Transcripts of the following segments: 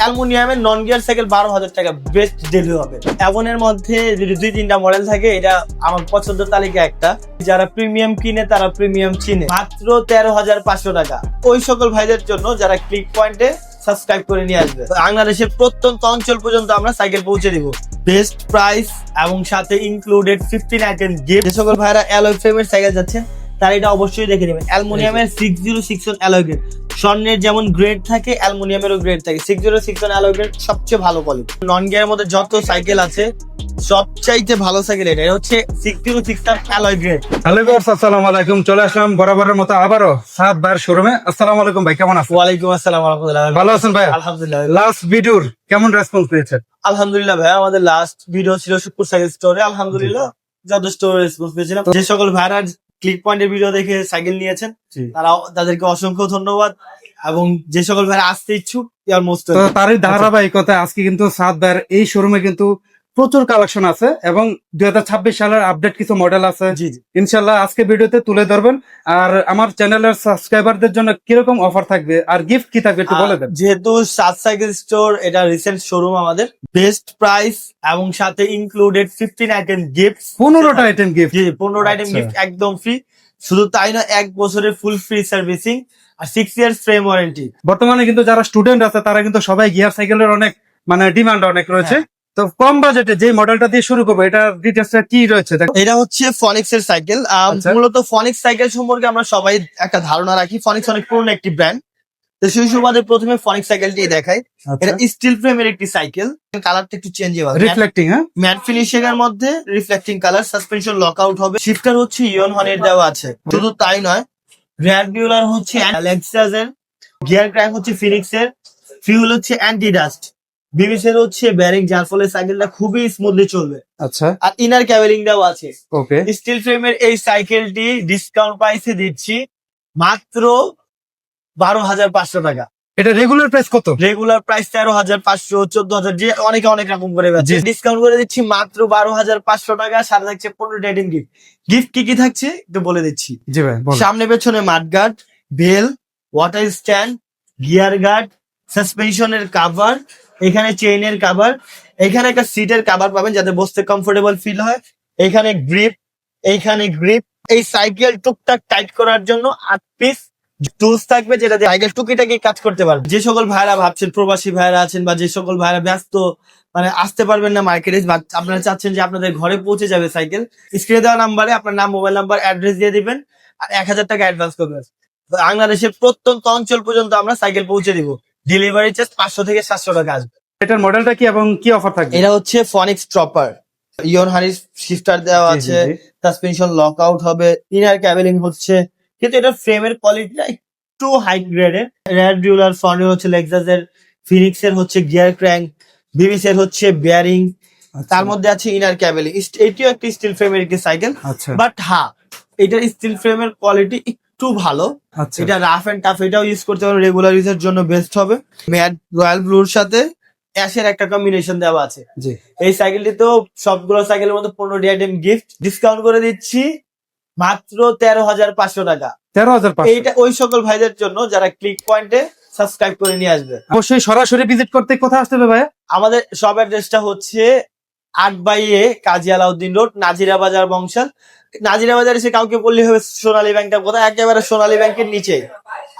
অ্যালুমিনিয়ামের non gear cycle 12,000 টাকা best delivery হবে। এমনের মধ্যে যদি 2-3টা মডেল থাকে, এটা আমার পছন্দের তালিকা একটা। যারা প্রিমিয়াম কিনে তারা প্রিমিয়াম চিনে, মাত্র 13,500 টাকা। ওই সকল ভাইদের জন্য যারা ক্লিক পয়েন্টে সাবস্ক্রাইব করে নিয়ে আসবে, বাংলাদেশের প্রত্যন্ত অঞ্চল পর্যন্ত আমরা সাইকেল পৌঁছে দিব বেস্ট প্রাইস এবং সাথে ইনক্লুডেড 15 আইটেম গিফট। যে সকল ভাইরা অ্যালয় ফ্রেমের সাইকেল যাচ্ছেন তারা এটা অবশ্যই দেখে নেবেন। অ্যালুমিনিয়ামের 6061 অ্যালয় গ্রেড, স্বর্ণের যেমন গ্রেড থাকে অ্যালুমিনিয়ামেরও গ্রেড থাকে। 6061 অ্যালয় গ্রেড সবচেয়ে ভালো কোয়ালিটি। নন গিয়ারের মধ্যে যত সাইকেল আছে সবচাইতে ভালো সাইকেল এটা হচ্ছে 6061 অ্যালয় গ্রেড। হ্যালো ভিউয়ার্স, আসসালামু আলাইকুম। চলে আসলাম বরাবরের মতো আবারও সাত বার শোরুমে। আসসালামু আলাইকুম ভাই, কেমন আছেন? ওয়ালাইকুম আসসালাম ওয়া রাহমাতুল্লাহ। ভালো আছেন ভাই? আলহামদুলিল্লাহ। লাস্ট ভিডিওর কেমন রেসপন্স পেয়েছেন? আলহামদুলিল্লাহ ভাই, আমাদের লাস্ট ভিডিও ছিল শুক্র সাইকেল স্টোরে। আলহামদুলিল্লাহ যথেষ্ট রেসপন্স পেয়েছিলাম। যে সকল ভাইরা ক্লিক পয়েন্টের ভিডিও দেখে সাইকেল নিয়েছেন তাদেরকে অসংখ্য ধন্যবাদ, এবং যে সকল ভাইরা আসতে ইচ্ছুক মোস্ট। তো তারই ধারাবাহিকতায় আজকে কিন্তু সাত বার এই শোরুমে কিন্তু প্রচুর কালেকশন আছে এবং 2026 সালের আপডেট কিছু মডেল আছে। জি জি ইনশাল্লাহ আজকে ভিডিওতে তুলে ধরবেন। আর আমার চ্যানেলের সাবস্ক্রাইবারদের জন্য কিরকম অফার থাকবে আর গিফট কি থাকবে একটু বলে দেন। যেহেতু সাত সাইকেল স্টোর এটা রিসেন্ট শোরুম, আমাদের বেস্ট প্রাইস এবং সাথে ইনক্লুডেড 15 আইটেম গিফট। 15টা আইটেম গিফট। জি, 15 আইটেম গিফট একদম ফ্রি। শুধু তাই না, 1 বছরের ফুল ফ্রি সার্ভিসিং আর 6 ইয়ার্স ফ্রেম ওয়ারেন্টি। বর্তমানে কিন্তু যারা স্টুডেন্ট আছে তারা কিন্তু সবাই গিয়ার সাইকেলের অনেক ডিমান্ড অনেক রয়েছে। তো কম বাজেটে যে মডেলটা দিয়ে শুরু করবো, এটার ডিটেইলসটা কি রয়েছে? এটা হচ্ছে ফনিক্স এর সাইকেল। আচ্ছা। মূলত ফনিক্স সাইকেল সম্পর্কে আমরা সবাই একটা ধারণা রাখি। ফনিক্স অনেক পুরনো একটি ব্র্যান্ড। তো সেই সুবাদে প্রথমে ফনিক্স সাইকেলটি দেখাই। এটা স্টিল ফ্রেমের একটি সাইকেল, কালারটা একটু চেঞ্জ হবে, রিফ্লেক্টিং। হ্যাঁ, ম্যাট ফিনিশিং এর মধ্যে reflecting colour. Suspension lock out হবে। শিফটার হচ্ছে ইয়ন হনের দেওয়া আছে। শুধু তাই নয়, রেয়ার ডিউলার হচ্ছে লেক্সাস এর, গিয়ার ক্র্যাঙ্ক হচ্ছে ফিনিক্স এর, ফিউল হচ্ছে অ্যান্টি ডাস্ট, বিবিসি এর হচ্ছে ব্যারিং, যার ফলে সাইকেলটা খুবই স্মুথলি চলবে। আচ্ছা, আর ইনার ক্যাবেলিং দেওয়া আছে। ওকে। স্টিল ফ্রেমের এই সাইকেলটি ডিসকাউন্ট প্রাইসে দিচ্ছি মাত্র 12,500 টাকা। এটা রেগুলার প্রাইস কত? রেগুলার প্রাইস 13,500, 14,000, যে অনেকে অনেক রকম করে বেচে। ডিসকাউন্ট করে দিচ্ছি মাত্র 12,500 টাকা। সাথে থাকছে 15 আইটেম গিফট। গিফট কি কি থাকছে একটু বলে দিচ্ছি। জি ভাই, বলুন। সামনে পেছনে mudguard, bell, water stand, gear guard, সাসপেনশনের কাভার, এখানে চেইনের কাভার, এখানে একটা সিটের কাভার পাবেন যাতে বসতে কমফোর্টেবল ফিল হয়, এখানে গ্রিপ, এইখানে গ্রিপ। এই সাইকেল টুকটাক টাইট করার জন্য 8 পিস টুলস থাকবে, যেটা দিয়ে সাইকেল টুকিটাকি কাজ করতে পারবে। যে সকল ভাইরা ভাবছেন, প্রবাসী ভাইরা আছেন বা যে সকল ভাইরা ব্যস্ত, আসতে পারবেন না মার্কেটে, আপনারা চাচ্ছেন যে আপনাদের ঘরে পৌঁছে যাবে সাইকেল, স্ক্রিনে দেওয়া নাম্বারে আপনার নাম, মোবাইল নাম্বার, অ্যাড্রেস দিয়ে দিবেন আর 1,000 টাকা অ্যাডভান্স করবেন। বাংলাদেশের প্রত্যন্ত অঞ্চল পর্যন্ত আমরা সাইকেল পৌঁছে দিব। ডেলিভারি চার্জ 500 থেকে 700 টাকা আসবে। এটার মডেলটা কি এবং কি অফার থাকবে? এটা হচ্ছে ফনিক্স ট্রপার। ইয়ন হারিস শিফটার দেওয়া আছে, সাসপেনশন লক আউট হবে, ইনার ক্যাবেলিং হচ্ছে, কিন্তু এটার ফ্রেমের কোয়ালিটিটা একটু হাই গ্রেডের। রেয়ার ডিউলার, ফর্নে হচ্ছে লেক্সাস এর, ফিনিক্স এর হচ্ছে গিয়ার ক্র্যাঙ্ক, বিবিসি এর হচ্ছে বেয়ারিং, তার মধ্যে আছে ইনার ক্যাবেলিং। এটিও একটি স্টিল ফ্রেমের একটি সাইকেল, আচ্ছা। বাট হ্যাঁ, এটার স্টিল ফ্রেমের কোয়ালিটি একটু ভালো। আচ্ছা, এটা রাফ এন্ড টাফ, এটাও ইউজ করতে পারবেন, রেগুলার ইউজের জন্য বেস্ট হবে। ম্যাট রয়্যাল ব্লুর সাথে অ্যাশের একটা কম্বিনেশন দেওয়া আছে। জি। এই সাইকেলটিতেও সবগুলো সাইকেলের মধ্যে 15 আইটেম গিফট। ডিসকাউন্ট করে দিচ্ছি মাত্র 13,500 টাকা। 13,500। এইটা ওই সকল ভাইদের জন্য যারা ক্লিক পয়েন্টে সাবস্ক্রাইব করে নিয়ে আসবে। অবশ্যই সরাসরি ভিজিট করতে কোথায় আসতে হবে ভাই? আমাদের সব অ্যাড্রেসটা হচ্ছে 8/A কাজী আলাউদ্দিন রোড, নাজিরা বাজার, বংশাল। নাজিরা বাজার এসে কাউকে বললে হবে সোনালী ব্যাংকটা কোথায়, একেবারে সোনালী ব্যাংকের নিচে।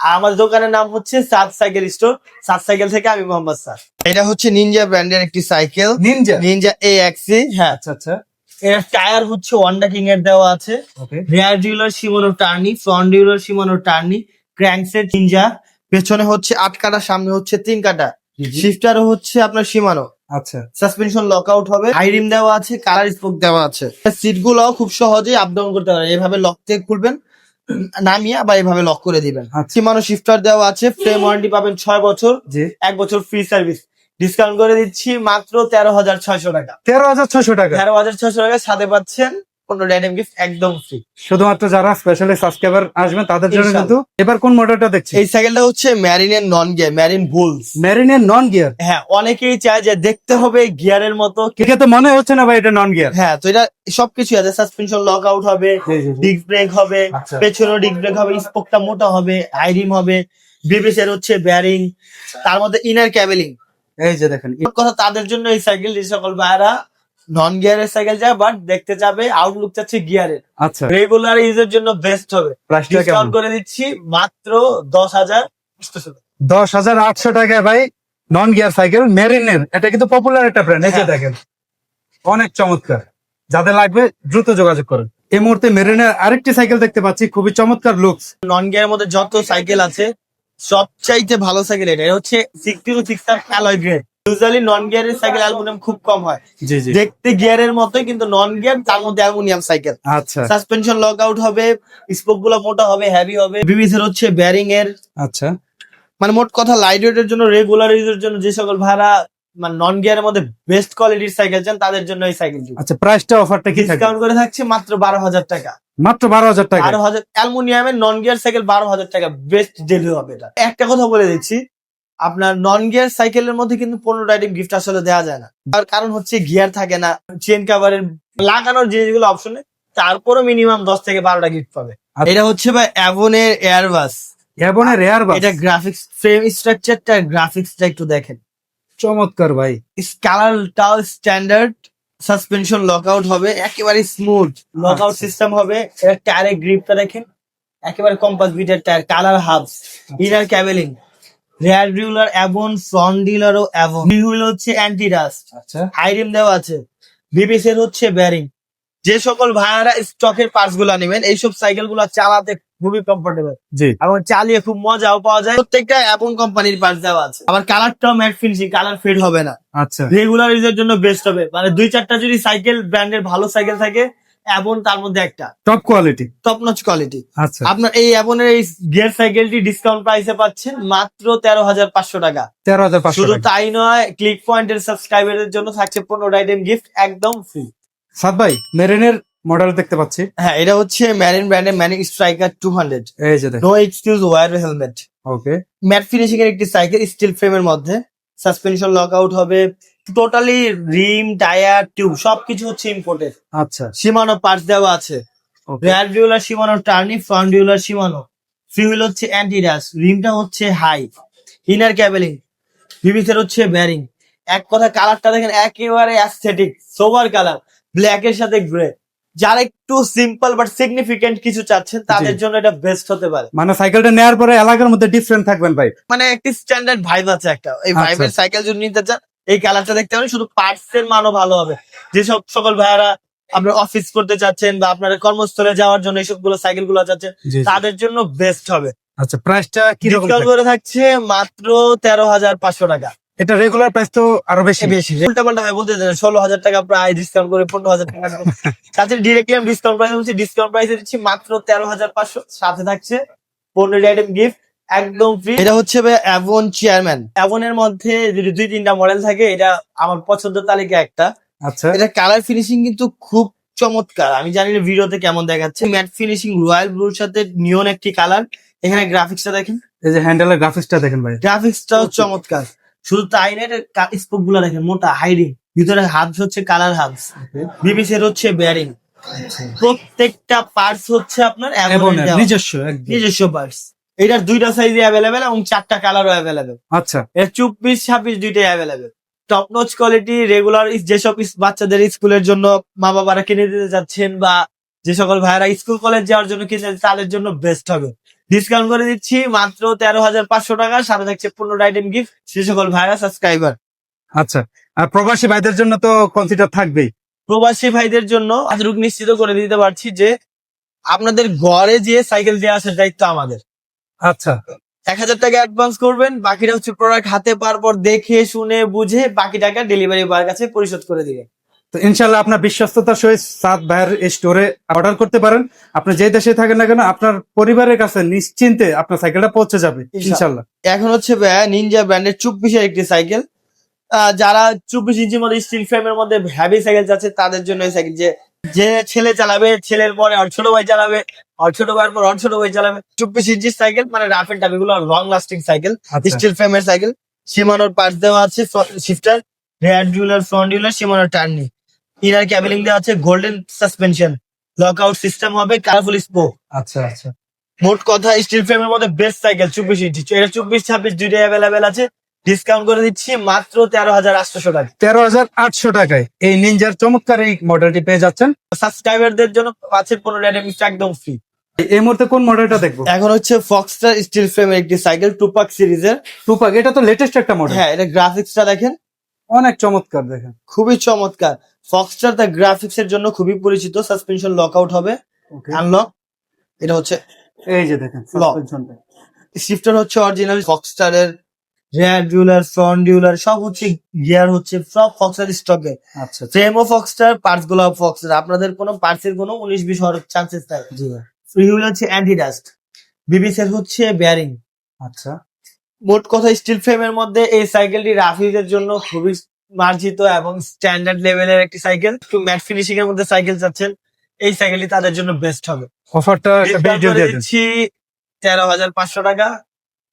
আর আমার দোকানের নাম হচ্ছে সাত সাইকেল স্টোর। সাত সাইকেল থেকে আমি মোহাম্মদ স্যার। এটা হচ্ছে নিনজা ব্র্যান্ডের একটি সাইকেল, নিনজা AXE। হ্যাঁ, আচ্ছা আচ্ছা। এর টায়ার হচ্ছে ওয়ান্ডা কিং এর দেওয়া আছে। Okay. Rear derailleur Shimano Tourney, front derailleur Shimano Tourney, crankset Ninja, পেছনে হচ্ছে 8 কাটা, সামনে হচ্ছে 3 কাটা। শিফটারও হচ্ছে আপনার শিমানো। আচ্ছা। সাসপেনশন লক আউট হবে, আইরিম দেওয়া আছে, কালার স্পোক দেওয়া আছে। সিট গুলো খুব সহজেই আপ ডাউন করতে পারেন। এভাবে লক থেকে খুলবেন, নামিয়ে আবার এভাবে লক করে দিবেন। শিমানো শিফটার দেওয়া আছে। ফ্রেম ওয়ারেন্টি পাবেন 6 বছর, জি। 1 বছর ফ্রি সার্ভিস। ডিসকাউন্ট করে দিচ্ছি মাত্র 13,600 টাকা। 13,600 টাকা। 13,600 টাকা সাথে পাচ্ছেন 15 আইটেম গিফট একদম ফ্রি। শুধুমাত্র যারা স্পেশালি সাবস্ক্রাইবার আসবেন তাদের জন্য কিন্তু। এবার কোন মডেলটা দেখছি? এই সাইকেলটা হচ্ছে ম্যারিনের নন গিয়ার, ম্যারিন বুলস। মেরিনের নন গিয়ার। হ্যাঁ, অনেকেই চায় যে দেখতে হবে গিয়ারের মতো। এটা তো মনে হচ্ছে না ভাই এটা নন গিয়ার। হ্যাঁ, তো এটা সবকিছু আছে। সাসপেনশন লক আউট হবে, ডিস্ক ব্রেক হবে, আচ্ছা। পেছনেও ডিস্ক ব্রেক হবে, স্পোকটা মোটা হবে, আইরিম হবে, বিবিসি এর হচ্ছে বেয়ারিং, তার মধ্যে ইনার ক্যাবেলিং। এই যে দেখেন মোট কথা তাদের জন্য এই সাইকেল, যে সকল ভাইরা নন গিয়ারের সাইকেল যায় বাট দেখতে যাবে আউটলুক চাচ্ছে গিয়ারের, আচ্ছা রেগুলার ইউজের জন্য বেস্ট হবে। প্রাইসটা কেমন? ডিসকাউন্ট করে দিচ্ছি মাত্র 10,000। 10,800 টাকায় ভাই নন গিয়ার সাইকেল মেরিনের, এটা কিন্তু পপুলার একটা ব্র্যান্ড। এই যে হ্যাঁ। দেখেন অনেক চমৎকার, যাদের লাগবে দ্রুত যোগাযোগ করেন। এই মুহূর্তে মেরিনের আরেকটি সাইকেল দেখতে পাচ্ছি, খুবই চমৎকার লুকস। নন গিয়ারের মধ্যে যত সাইকেল আছে সবচাইতে ভালো সাইকেল এটা হচ্ছে 60 অ্যালয় গ্রেড। ইউজুয়ালি নন গিয়ারের সাইকেল অ্যালুমিনিয়াম খুব কম হয়, জি জি দেখতে গিয়ারের মতোই কিন্তু নন গিয়ার, তার মধ্যে অ্যালুমিনিয়াম সাইকেল। আচ্ছা সাসপেনশন লক আউট হবে, স্পোক গুলো মোটা হবে, হেভি হবে। বিবিসির হচ্ছে ব্যারিং এর, আচ্ছা মানে মোট কথা লাইট ওয়েটের জন্য, রেগুলার ইউজের জন্য, যে সকল ভাড়া মানে নন গিয়ারের মধ্যে বেস্ট কোয়ালিটির সাইকেল চান তাদের জন্য এই সাইকেলটি। আচ্ছা প্রাইসটা অফারটা কি থাকবে? ডিসকাউন্ট করে থাকছে মাত্র 12,000 টাকা। মাত্র 12,000 টাকা। 12,000 অ্যালুমিনিয়ামের নন গিয়ার সাইকেল 12,000 টাকা, বেস্ট ডিল হবে এটা। একটা কথা বলে দিচ্ছি, আপনার নন গিয়ার সাইকেলের মধ্যে কিন্তু 15টা আইটেম গিফট আসলে দেওয়া যায় না, তার কারণ হচ্ছে গিয়ার থাকে না, চেন কাভারের লাগানোর জিনিসগুলো অপশনে, তারপরে মিনিমাম 10 থেকে 12টা গিফট পাবে। আচ্ছা। এটা হচ্ছে ভাই অ্যাভনের এয়ারবাস। এবনের রেয়ার বাস, এটা গ্রাফিক্স, ফ্রেম স্ট্রাকচারটা, গ্রাফিক্সটা একটু দেখেন, চমৎকার ভাই। কালারটাও স্ট্যান্ডার্ড, সাসপেনশন লকআউট হবে একেবারে স্মুথ, লকআউট আচ্ছা। সিস্টেম হবে। এর টায়ারের গ্রিপটা দেখেন, একেবারে কম্পাস বিটের tyre, colour hubs, inner cabling, rear derailleur Avon, front ডিউলারও অ্যাভন, হুইল হচ্ছে অ্যান্টি ডাস্ট, আচ্ছা হাই রিম দেওয়া আছে, বিবিসির হচ্ছে ব্যারিং। যে সকল ভাইয়ারা স্টকের পার্টস গুলা নেবেন, এইসব সাইকেল গুলা চালাতে খুবই কমফোর্টেবল জি এবং চালিয়ে খুব মজাও পাওয়া যায়। প্রত্যেকটা অ্যাপন কোম্পানির পার্টস দেওয়া আছে, আবার কালারটাও ম্যাট ফিনিশিং, কালার ফেড হবে না, আচ্ছা রেগুলার ইউজের জন্য বেস্ট হবে। মানে 2-4টা যদি সাইকেল ব্র্যান্ডের ভালো সাইকেল থাকে, অ্যাবন তার মধ্যে একটা top quality. Top notch quality. আচ্ছা আপনার এই অ্যাবনের এই গিয়ার সাইকেলটি ডিসকাউন্ট প্রাইসে পাচ্ছেন মাত্র 13,500 টাকা। 13,500 শুধু টাকা। তাই নয়, ক্লিক পয়েন্টের সাবস্ক্রাইবারদের জন্য থাকছে 15টা আইটেম গিফট একদম ফ্রি। সাদ ভাই মেরিনের মডেল দেখতে পাচ্ছি, হ্যাঁ, এটা হচ্ছে ম্যারিন ব্র্যান্ডের ম্যানিক স্ট্রাইকার 200, এই যে দেখেন। No excuse wear helmet. Okay matte finishing এর একটি সাইকেল, স্টিল ফ্রেমের মধ্যে, সাসপেনশন লক আউট হবে, টোটালি রিম, টায়ার, টিউব সবকিছু হচ্ছে ইম্পোর্টেড। আচ্ছা সীমানো পার্টস দেওয়া আছে, okay rear derailleur Shimano Tourney, front derailleur Shimano, ফিউল হচ্ছে অ্যান্টি ডাস্ট, রিমটা হচ্ছে হাই, ইনার ক্যাবেলিং, বিবিসের হচ্ছে ব্যারিং। এক কথা কালারটা দেখেন, একেবারে অ্যাস্থেটিক সোবার কালার, ব্ল্যাক এর সাথে গ্রে। যারা একটু সিম্পল বাট সিগনিফিকেন্ট কিছু চাচ্ছেন তাদের জন্য এটা বেস্ট হতে পারে। মানে সাইকেলটা নেওয়ার পরে এলাকার মধ্যে ডিফারেন্ট থাকবেন ভাই, মানে একটি স্ট্যান্ডার্ড ভাইব আছে একটা, এই আচ্ছা। ভাইবের সাইকেল যদি নিতে চান এই কালারটা দেখতে পারেন। শুধু পার্টস এর মানও ভালো হবে, যেসব সকল ভাইয়ারা আপনার অফিস করতে চাচ্ছেন বা আপনার কর্মস্থলে যাওয়ার জন্য এইসব গুলো সাইকেল গুলো চাচ্ছেন জি, জি। তাদের জন্য বেস্ট হবে। আচ্ছা প্রাইসটা কি রকম ডিসকাউন্ট করে থাকছে মাত্র 13,500 টাকা। এটা রেগুলার প্রাইস তো আরো বেশি। বেশি উল্টা পাল্টা ভাই বলতে 16,000 টাকা প্রায় ডিসকাউন্ট করে 15,000 টাকা তাতে ডিরেক্টলি আমি ডিসকাউন্ট প্রাইস বলছি, ডিসকাউন্ট প্রাইসে দিচ্ছি মাত্র 13,500, সাথে থাকছে 15টা আইটেম গিফট একদম ফ্রি। এটা হচ্ছে অ্যাভন চেয়ারম্যান। অ্যাভনের মধ্যে যদি 2-3টা মডেল থাকে, এটা আমার পছন্দের তালিকা একটা। আচ্ছা এটা কালার ফিনিশিং কিন্তু খুব চমৎকার, আমি জানি না ভিডিওতে কেমন দেখাচ্ছে। ম্যাট ফিনিশিং, রয়্যাল ব্লুর সাথে নিয়ন একটি কালার। এখানে গ্রাফিক্সটা দেখেন, এই যে হ্যান্ডেলের গ্রাফিক্সটা দেখেন ভাই, গ্রাফিক্সটাও চমৎকার। শুধু তাই না, স্পোক গুলা দেখেন মোটা, হাইডিং, ভিতরে হাবস হচ্ছে কালার হাবস, বিবিসির হচ্ছে ব্যারিং। প্রত্যেকটা পার্টস হচ্ছে আপনার এবনের অ্যাভনের দেওয়া, নিজস্ব একদম। নিজস্ব পার্টস। এটার 2টা সাইজে অ্যাভেলেবেল এবং 4টা কালারও অ্যাভেলেবেল। আচ্ছা এর 24-26 দুইটাই available. Top notch quality, regular যেসব বাচ্চাদের স্কুলের জন্য মা বাবারা কিনে দিতে যাচ্ছেন বা যে সকল ভাইয়েরা স্কুল কলেজ যাওয়ার জন্য কিনে দিতে, তাদের জন্য বেস্ট হবে। ডিসকাউন্ট করে দিচ্ছি মাত্র 13,500 টাকা, সাথে থাকছে 15টা আইটেম গিফট সে সকল ভাইয়েরা সাবস্ক্রাইবার। আচ্ছা আর প্রবাসী ভাইদের জন্য তো কনসিডার থাকবেই। প্রবাসী ভাইদের জন্য আজরুক নিশ্চিত করে দিতে পারছি যে আপনাদের ঘরে যে সাইকেল দিয়ে আসার দায়িত্ব আমাদের। আচ্ছা 1,000 টাকা অ্যাডভান্স করবেন, বাকিটা হচ্ছে প্রোডাক্ট হাতে পাওয়ার পর দেখে শুনে বুঝে বাকি টাকা ডেলিভারি বয়ের কাছে পরিশোধ করে দিবেন। তো ইনশাল্লাহ আপনার বিশ্বস্ততার সহিত সাদ ভাইয়ের এই স্টোরে অর্ডার করতে পারেন। আপনি যে দেশে থাকেন না কেন, আপনার পরিবারের কাছে নিশ্চিন্তে আপনার সাইকেলটা পৌঁছে যাবে ইনশাল্লাহ। এখন হচ্ছে নিনজা ব্র্যান্ডের 24-এর একটি সাইকেল। যারা 24 ইঞ্চির মধ্যে স্টিল ফ্রেমের মধ্যে হ্যাভি সাইকেল যাচ্ছে তাদের জন্য এই সাইকেল। যে ছেলে চালাবে, ছেলের পরে আর ছোট ভাই চালাবে, আর ছোট ভাইয়ের পর আর ছোট ভাই চালাবে, 24 ইঞ্চির সাইকেল, মানে রাফ এন্ড টাফ, এগুলো লং লাস্টিং সাইকেল, আচ্ছা। স্টিল ফ্রেমের সাইকেল। সীমানোর পার্টস দেওয়া আছে, shifter, rear derailleur, front derailleur, সীমানোর টার্নি, ইনার ক্যাবেলিং দেওয়া আছে, golden suspension, lock out system হবে, কালারফুল স্পোক। আচ্ছা আচ্ছা মোট কথা স্টিল ফ্রেমের মধ্যে বেস্ট সাইকেল 24 ইঞ্চি। এটা 24-26 দুইটাই অ্যাভেলেবেল আছে। ডিসকাউন্ট করে দিচ্ছি মাত্র 13,800 টাকা। 13,800 টাকায় এই নিনজার চমৎকার এই মডেলটি পেয়ে যাচ্ছেন। সাবস্ক্রাইবারদের জন্য পাচ্ছেন 15 রাইডার গিফট একদম ফ্রি। এই মুহূর্তে কোন মডেলটা দেখবো? এখন হচ্ছে ফক্সটার স্টিল ফ্রেমের একটি সাইকেল টুপাক সিরিজের। টুপাক, এটা তো লেটেস্ট একটা মডেল। হ্যাঁ, এটা গ্রাফিক্সটা দেখেন, অনেক চমৎকার, দেখেন খুবই চমৎকার। ফক্সটার তার গ্রাফিক্স এর জন্য খুবই পরিচিত। সাসপেনশন লক আউট হবে, আনলক। এটা হচ্ছে এই যে দেখেন সাসপেনশনটা। শিফটার হচ্ছে অরিজিনাল ফক্সটারের, রেয়ার ডিউলার, ফ্রন্ট ডিউলার সব হচ্ছে, গিয়ার হচ্ছে সব ফক্সটার স্টকে। আচ্ছা ফ্রেমও ফক্সটার, পার্টস গুলো ফক্সটার। আপনাদের কোনো পার্টসের কোনো 19-20 হওয়ার চান্সেস নাই। জি ভাই। ফ্রি হুইল হচ্ছে অ্যান্টি ডাস্ট, বিবিসের হচ্ছে বেয়ারিং। আচ্ছা, মোট কথা স্টিল ফ্রেমের মধ্যে এই সাইকেলটি রাফ ইউজের জন্য খুবই মার্জিত এবং স্ট্যান্ডার্ড লেভেলের একটি সাইকেল। একটু ম্যাট ফিনিশিং এর মধ্যে সাইকেল চাচ্ছেন, এই সাইকেলটি তাদের জন্য বেস্ট হবে। অফারটা একটা Discount ভিডিও করে দিয়ে দেন। দিচ্ছি 13,500 টাকা,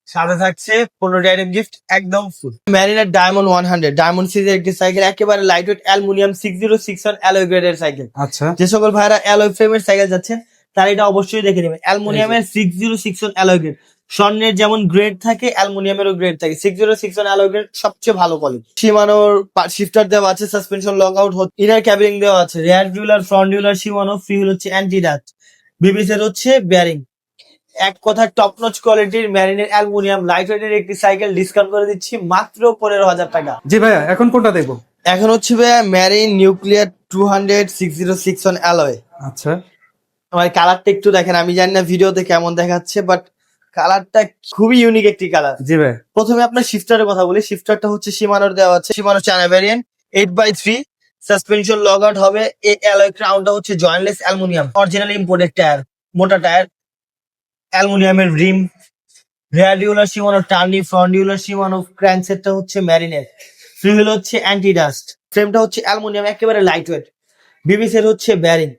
সাথে থাকছে 15 আইটেম গিফট একদম ফুল। ম্যারিনার ডায়মন্ড 100 ডায়মন্ড সিরিজের একটি সাইকেল, একেবারে লাইট ওয়েট অ্যালুমিনিয়াম 6061 অ্যালয় গ্রেডের সাইকেল। আচ্ছা, যে সকল ভাইরা অ্যালয় ফ্রেমের সাইকেল যাচ্ছেন তারা এটা অবশ্যই দেখে নেবেন। অ্যালুমিনিয়ামের 6061 অ্যালয় গ্রেড, স্বর্ণের যেমন গ্রেড থাকে অ্যালুমিনিয়ামেরও গ্রেড থাকে। 6061 অ্যালয় গ্রেড সবচেয়ে ভালো কোয়ালিটি। শিমানোর শিফটার দেওয়া আছে, suspension lock out, inner cabling দেওয়া আছে, rear derailleur, front derailleur Shimano, free wheel হচ্ছে অ্যান্টি ডাস্ট, বিবিসের হচ্ছে বেয়ারিং। এক কথা টপ নচ কোয়ালিটির ম্যারিনের অ্যালুমিনিয়াম লাইট ওয়েটের একটি সাইকেল ডিসকাউন্ট করে দিচ্ছি মাত্র 15,000 টাকা। জি ভাইয়া, এখন কোনটা দেখবো? এখন হচ্ছে ভাইয়া ম্যারিন নিউক্লিয়ার 200 6061 অ্যালয়। আচ্ছা, আমার কালারটা একটু দেখেন, আমি জানি না ভিডিওতে কেমন দেখাচ্ছে, বাট কালারটা খুবই ইউনিক একটি কালার। জি ভাই। প্রথমে আপনার শিফটারের কথা বলি। শিফটারটা হচ্ছে শিমানোর দেওয়া আছে, Shimano China variant 8x3, suspension lock out হবে। এই অ্যালয় ক্রাউনটা হচ্ছে jointless aluminium, original imported tyre, মোটা টায়ার, অ্যালুমিনিয়ামের rim, rear derailleur Shimano Tourney, front derailleur Shimano, ক্র্যাঙ্কসেটটা হচ্ছে ম্যারিনের, ফ্রি হুইল হচ্ছে অ্যান্টি ডাস্ট, ফ্রেমটা হচ্ছে অ্যালুমিনিয়াম একেবারে লাইট ওয়েট, বিবিসের হচ্ছে বেয়ারিং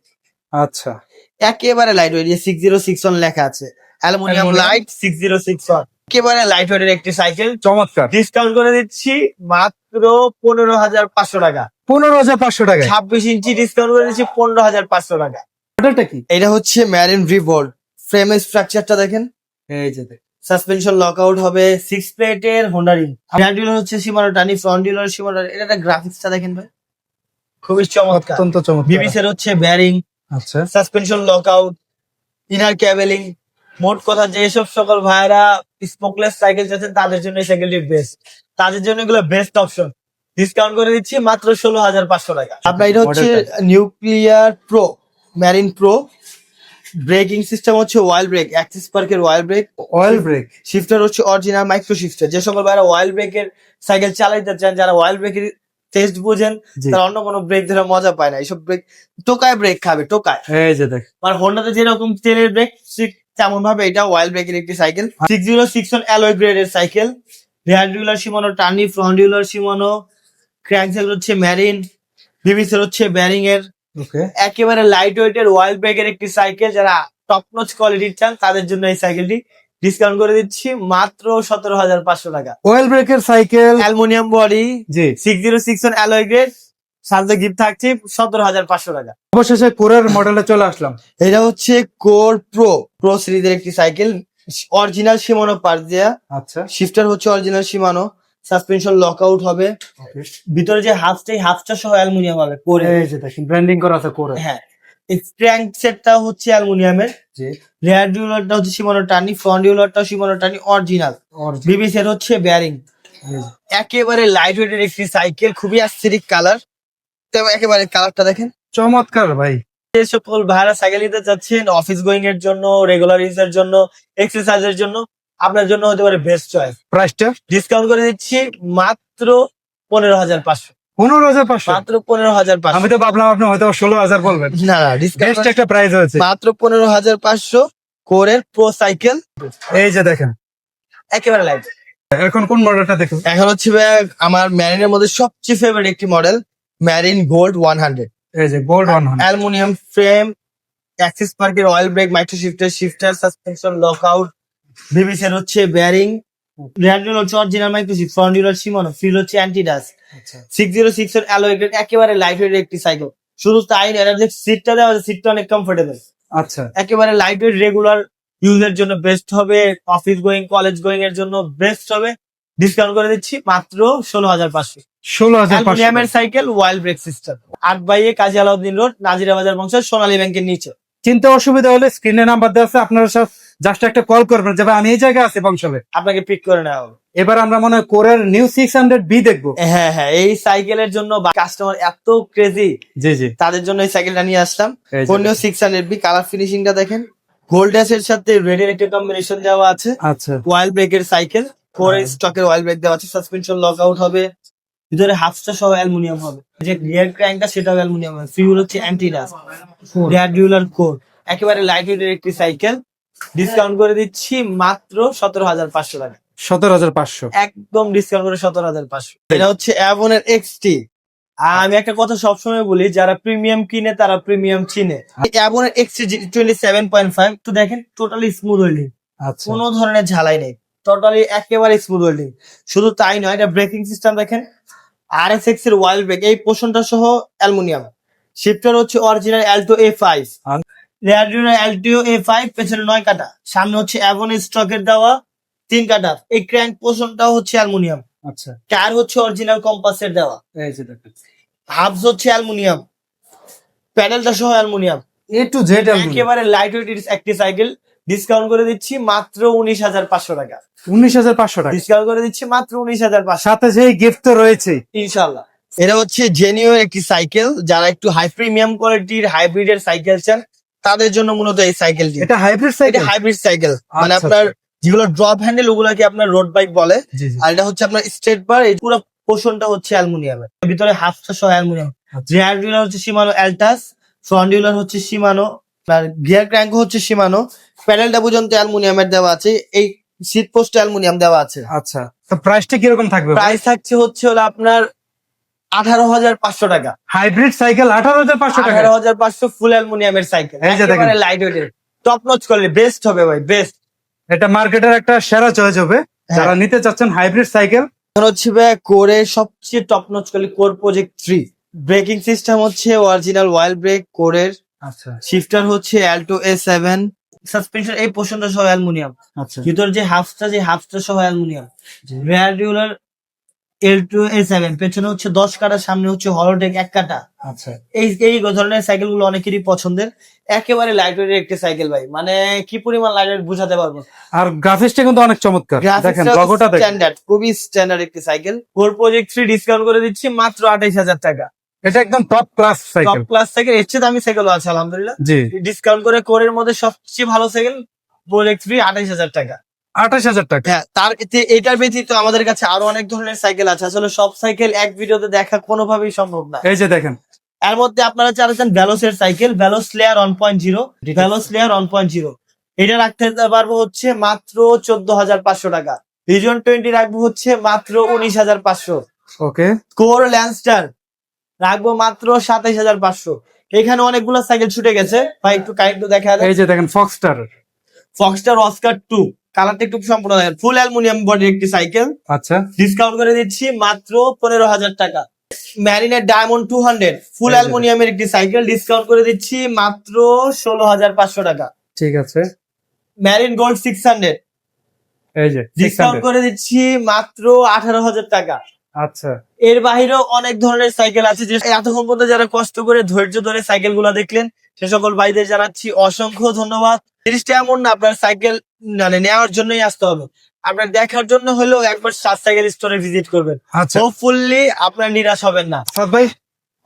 আচ্ছা, একেবারে লাইট ওয়েট, 6061 লেখা আছে, অ্যালুমিনিয়াম লাইট 6061, একেবারে লাইট ওয়েটের একটি সাইকেল। চমৎকার। ডিসকাউন্ট করে দিচ্ছি মাত্র 15,500 টাকা। 15,500 টাকায় 26 ইঞ্চি ডিসকাউন্ট করে দিচ্ছি 15,500 টাকা। মডেলটা কি? এটা হচ্ছে ম্যারিন রিবোল্ড, ফ্রেমের স্ট্রাকচারটা দেখেন, এই যে দেখেন সাসপেনশন লক আউট হবে, 6 প্লেটের হোন্ডা রিং, রেয়ার ডিউলার হচ্ছে শিমানো টানি, ফ্রন্ট ডিউলার শিমানো। এটা একটা গ্রাফিক্সটা দেখেন ভাই, খুবই চমৎকার। অত্যন্ত চমৎকার। বিবিসের হচ্ছে বেয়ারিং, আচ্ছা, সাসপেনশন লক আউট, ইনার ক্যাবেলিং। মোট কথা যেসব সকল ভাইরা স্পোকলেস সাইকেল চাচ্ছেন তাদের জন্য এই সাইকেলটি বেস্ট, তাদের জন্য এগুলো বেস্ট অপশন। ডিসকাউন্ট করে দিচ্ছি মাত্র 16,500 টাকা। আপনার এটা হচ্ছে নিউক্লিয়ার প্রো, ম্যারিন প্রো। ব্রেকিং সিস্টেম হচ্ছে ওয়াইল ব্রেক, অ্যাক্সিস পার্কের ওয়াইল ব্রেক, অয়েল ব্রেক। শিফটার হচ্ছে অরিজিনাল মাইক্রো শিফটার। যে সকল ভাইরা ওয়াইল ব্রেকের সাইকেল চালাইতে চান, যারা ওয়াইল ব্রেকের টেস্ট বুঝেন, জি। তারা অন্য কোনো ব্রেক ধরে মজা পায় না। এইসব ব্রেক টোকায় ব্রেক খাবে, টোকায়। এই যে দেখ, আর হোন্ডাতে যেরকম তেলের ব্রেক ঠিক তেমন ভাবে এটা ওয়াইল ব্রেকের একটি সাইকেল। 6061 অ্যালয় গ্রেডের cycle, rear derailleur Shimano Tourney, front derailleur Shimano, crankset হচ্ছে ম্যারিন, বিবিসের হচ্ছে ব্যারিং এর, ওকে। একেবারে লাইট ওয়েটের ওয়াইল ব্রেকের একটি সাইকেল। যারা টপ নচ কোয়ালিটির চান তাদের জন্য এই সাইকেলটি ডিসকাউন্ট করে দিচ্ছি মাত্র 17,500 টাকা। অয়েল ব্রেকের সাইকেল, অ্যালুমিনিয়াম বডি, জি। 6061 অ্যালয় গ্রেড, সাথে গিফট থাকছে 17,500 টাকা। অবশেষে কোরের মডেলে চলে আসলাম। এটা হচ্ছে কোর প্রো, প্রো সিরিজের একটি সাইকেল, অরিজিনাল শিমানো পার্ট দেয়া, আচ্ছা, শিফটার হচ্ছে অরিজিনাল শিমানো, সাসপেনশন লক আউট হবে, ওকে। ভিতরে যে হাফটা সহ অ্যালুমিনিয়াম হবে কোরে। এই যে দেখেন ব্র্যান্ডিং করা আছে কোরে। হ্যাঁ, ক্র্যাঙ্ক সেটটা হচ্ছে অ্যালুমিনিয়ামের, জি। রেয়ার ডিউলারটা হচ্ছে শিমানো টার্নি, ফ্রন্ট ডিউলারটা শিমানো টার্নি অরিজিনাল, বিবিসের হচ্ছে বেয়ারিং। একেবারে লাইট ওয়েটের একটি সাইকেল, খুবই অ্যাস্থেটিক কালার, একেবারে কালারটা দেখেন চমৎকার ভাই। যে সকল ভাড়া সাইকেল নিতে চাচ্ছেন অফিস গোয়িং এর জন্য, রেগুলার ইউজের জন্য, এক্সারসাইজের জন্য, আপনার জন্য হতে পারে বেস্ট চয়েস। প্রাইসটা ডিসকাউন্ট করে দিচ্ছি মাত্র 15,500, 15,500। মাত্র 15,500। আমি তো ভাবলাম আপনি হয়তো 16,000 বলবেন। না না, বেস্ট ডিসকাউন্ট একটা প্রাইস হয়েছে। মাত্র 15,500 কোরের প্রো সাইকেল, এই যে দেখেন, একেবারে লাইট। এখন কোন মডেলটা দেখুন? এখন হচ্ছে ভাই আমার ম্যারিনের মধ্যে সবচেয়ে ফেভারিট একটি মডেল, ম্যারিন গোল্ড 100, এই যে গোল্ড 100। অ্যালুমিনিয়াম ফ্রেম, অ্যাক্সিস পার্কের oil brake, micro shifter, suspension lock out, বিবিসের হচ্ছে বেয়ারিং, রেয়ার ডিউলার হচ্ছে original micro shift, front derailleur Shimano, free হচ্ছে অ্যান্টি ডাস্ট, 6061 অ্যালয় গ্রেড, একেবারে লাইট ওয়েট একটি সাইকেল। শুধু তাই না, এটার যে সিটটা দেওয়া আছে সিটটা অনেক কমফোর্টেবল, আচ্ছা, একেবারে লাইট ওয়েট, রেগুলার ইউজের জন্য বেস্ট হবে, অফিস গোয়িং, কলেজ গোয়িং এর জন্য বেস্ট হবে। ডিসকাউন্ট করে দিচ্ছি মাত্র 16,500। 16,500 অ্যালুমিনিয়ামের সাইকেল, ওয়াইল্ড ব্রেক সিস্টেম, 8/1 কাজী আলাউদ্দিন রোড, নাজিরা বাজার বংশের সোনালী ব্যাংকের নিচে। চিন্তা অসুবিধা হলে স্ক্রিনে নাম্বার দেওয়া আছে, আপনারা সব জাস্ট একটা কল করবেন যে ভাই আমি এই জায়গায় আছি বংশালে। আপনাকে পিক করে নেওয়া হবে। এবার আমরা মনে হয় কোরের নিউ 600B দেখবো। হ্যাঁ হ্যাঁ, এই সাইকেলের জন্য কাস্টমার এত ক্রেজি, জি জি, তাদের জন্য এই সাইকেলটা নিয়ে আসলাম। এই যে। কোনিও 600B, কালার ফিনিশিংটা দেখেন, গোল্ড এর সাথে রেড এর একটা কম্বিনেশন দেওয়া আছে। আচ্ছা ওয়াইল্ড ব্রেকের সাইকেল, কোরের স্টকের ওয়াইল্ড ব্রেক দেওয়া আছে, সাসপেনশন লক আউট হবে, ভিতরে হাফটা সহ অ্যালুমিনিয়াম হবে, যে রিয়ার ক্র্যাঙ্কটা সেটাও অ্যালুমিনিয়াম হবে, ফিউল হচ্ছে অ্যান্টি ডাস্ট, রেয়ার ডিউলার কোর, একেবারে লাইট ওয়েটের একটি সাইকেল। ডিসকাউন্ট করে দিচ্ছি মাত্র 17,500 টাকা। 17,500। একদম ডিসকাউন্ট করে 17,500। এটা হচ্ছে অ্যাভনের এক্সটি। আমি একটা কথা সবসময় বলি, যারা প্রিমিয়াম কিনে তারা প্রিমিয়াম চিনে। অ্যাভনের এক্সটি 27.5 তো দেখেন, টোটালি স্মুথ ওয়েল্ডিং, আচ্ছা কোনো ধরনের ঝালাই নেই, টোটালি একেবারে স্মুথ ওয়েল্ডিং। শুধু তাই নয়, এটা ব্রেকিং সিস্টেম দেখেন, RSX এর ওয়াইল্ড ব্রেক, এই পোর্শনটা সহ অ্যালুমিনিয়াম। শিফটার হচ্ছে original Alto A5, rear derailleur Alto A5, পেছনে 9 কাটা, সামনে হচ্ছে অ্যাভনের স্টকের দেওয়া 3 কাটা। এই ক্র্যাঙ্ক পোর্শনটাও হচ্ছে অ্যালুমিনিয়াম। আচ্ছা, টায়ার হচ্ছে অরিজিনাল কম্পাসের দেওয়া, এই যে দেখেন হাবস হচ্ছে অ্যালুমিনিয়াম, প্যানেলটা সহ অ্যালুমিনিয়াম, A to Z একেবারে লাইট ওয়েট একটি সাইকেল। ডিসকাউন্ট করে দিচ্ছি মাত্র 19,500 টাকা। 19,500 টাকা, ডিসকাউন্ট করে দিচ্ছি মাত্র 19,500, সাথে সেই গিফট তো রয়েছে। ইনশাল্লাহ। এটা হচ্ছে জেনিও একটি সাইকেল, যারা একটু হাই প্রিমিয়াম কোয়ালিটির হাইব্রিডের সাইকেল চান তাদের জন্য মূলত এই সাইকেলটি। এটা হাইব্রিড এটা সাইকেল। হাইব্রিড সাইকেল, মানে আচ্ছা, আপনার যেগুলো ড্রপ হ্যান্ডেল ওগুলাকে আপনার রোড বাইক বলে, জি জি, আর এটা হচ্ছে আপনার স্ট্রেট বার। এই পুরো পোর্শনটা হচ্ছে অ্যালুমিনিয়ামের, ভিতরে হাফটা সহ অ্যালুমিনিয়াম। আচ্ছা। রিয়ার ডিউলার হচ্ছে শিমানো অ্যালটাস, ফ্রন্ট ডিউলার হচ্ছে শিমানো, আর গিয়ার ক্র্যাঙ্ক হচ্ছে শিমানো, প্যানেলটা পর্যন্ত অ্যালুমিনিয়ামের দেওয়া আছে, এই সিট পোস্ট অ্যালুমিনিয়াম দেওয়া আছে। আচ্ছা, তো প্রাইসটা কিরকম থাকবে? প্রাইস থাকছে হচ্ছে হলো আপনার 18,500 টাকা। হাইব্রিড সাইকেল 18,500 টাকা। 18,500 ফুল অ্যালুমিনিয়ামের সাইকেল, এই যে দেখেন। একেবারে লাইট ওয়েটের, টপ নচ কোয়ালিটি, বেস্ট হবে ভাই, বেস্ট। এটা মার্কেটের একটা সেরা চয়েস হবে যারা নিতে চাচ্ছেন হাইব্রিড সাইকেল। এখন হচ্ছে ভাই কোরের সবচেয়ে top notch quality, core project 3। Breaking system হচ্ছে অরিজিনাল ওয়াইল্ড ব্রেক কোরের, আচ্ছা শিফটার হচ্ছে অ্যাল্টো A7, সাসপেনশন এই পোর্শনটা সহ অ্যালুমিনিয়াম, আচ্ছা, ভিতর যে হাফটা সহ অ্যালুমিনিয়াম, রেয়ার ডিউলার L2 A7, পেছনে হচ্ছে 10 কাটা, সামনে হচ্ছে হলোটেক 1 কাটা। আচ্ছা, এই ধরনের সাইকেল গুলো অনেকেরই পছন্দের, একেবারে লাইট ওয়েটের একটি সাইকেল ভাই, মানে কি পরিমাণ লাইট ওয়েট বোঝাতে পারবো। আর গ্রাফিক্সটা কিন্তু অনেক চমৎকার, দেখেন লোগোটা দেখেন, স্ট্যান্ডার্ড, খুবই স্ট্যান্ডার্ড একটি সাইকেল। কোর প্রজেক্ট 3 ডিসকাউন্ট করে দিচ্ছি মাত্র 28,000 টাকা। এটা একদম top class top cycle. Class cycle, এর চেয়ে দামি সাইকেলও আছে আলহামদুলিল্লাহ। জি, ডিসকাউন্ট করে কোরের মধ্যে সবচেয়ে ভালো সাইকেল প্রজেক্ট 3, 28,000 টাকা। 28,000 টাকা। হ্যাঁ, এটার ব্যতীত আমাদের কাছে আরো অনেক ধরনের সাইকেল আছে, আসলে সব সাইকেল এক ভিডিওতে দেখা কোনোভাবেই সম্ভব না। এই যে দেখেন, এর মধ্যে আপনারা চাচ্ছেন ভ্যালোসের সাইকেল, ভ্যালোস লেয়ার 1.0, ভ্যালোস লেয়ার 1.0, এটা রাখতে পারবো হচ্ছে মাত্র 14,500 টাকা। রিজন 20 রাখবো হচ্ছে মাত্র 19,500। ওকে, কোর ল্যান্ডস্টার রাখবো মাত্র 27,500। এখানে অনেকগুলো সাইকেল ছুটে গেছে ভাই, একটু কাইন্ড দেখা যায়। এই যে দেখেন ফক্সটার, ফক্সটার অস্কার 2, কালারটা একটু সম্পূর্ণ দেখেন, ফুল অ্যালুমিনিয়াম বডির একটি সাইকেল। আচ্ছা, ডিসকাউন্ট করে দিচ্ছি মাত্র 15,000 টাকা। ম্যারিনের ডায়মন্ড 200, ফুল এই যে অ্যালুমিনিয়ামের একটি সাইকেল, ডিসকাউন্ট করে দিচ্ছি মাত্র 16,500 টাকা। ঠিক আছে, ম্যারিন গোল্ড 600, এই যে ডিসকাউন্ট 600। করে দিচ্ছি মাত্র 18,000 টাকা। আচ্ছা, এর বাহিরেও অনেক ধরনের সাইকেল আছে, যে এতক্ষণ পর্যন্ত যারা কষ্ট করে ধৈর্য ধরে সাইকেল গুলা দেখলেন, সে সকল ভাইদের জানাচ্ছি অসংখ্য ধন্যবাদ। জিনিসটা এমন না আপনার সাইকেল মানে নেওয়ার জন্যই আসতে হবে, আপনার দেখার জন্য হলেও একবার সাইকেল স্টোরে ভিজিট করবেন, আচ্ছা হোপফুলি আপনার নিরাশ হবেন না। সাদ ভাই,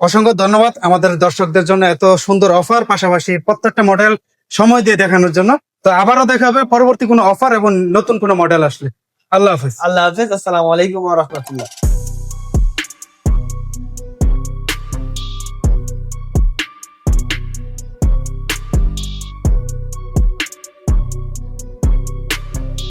অসংখ্য ধন্যবাদ আমাদের দর্শকদের জন্য এত সুন্দর অফার, পাশাপাশি প্রত্যেকটা মডেল সময় দিয়ে দেখানোর জন্য। তো আবারও দেখা হবে পরবর্তী কোনো অফার এবং নতুন কোনো মডেল আসলে। আল্লাহ হাফেজ। আল্লাহ হাফেজ, আসসালামু আলাইকুম ওয়া রাহমাতুল্লাহ।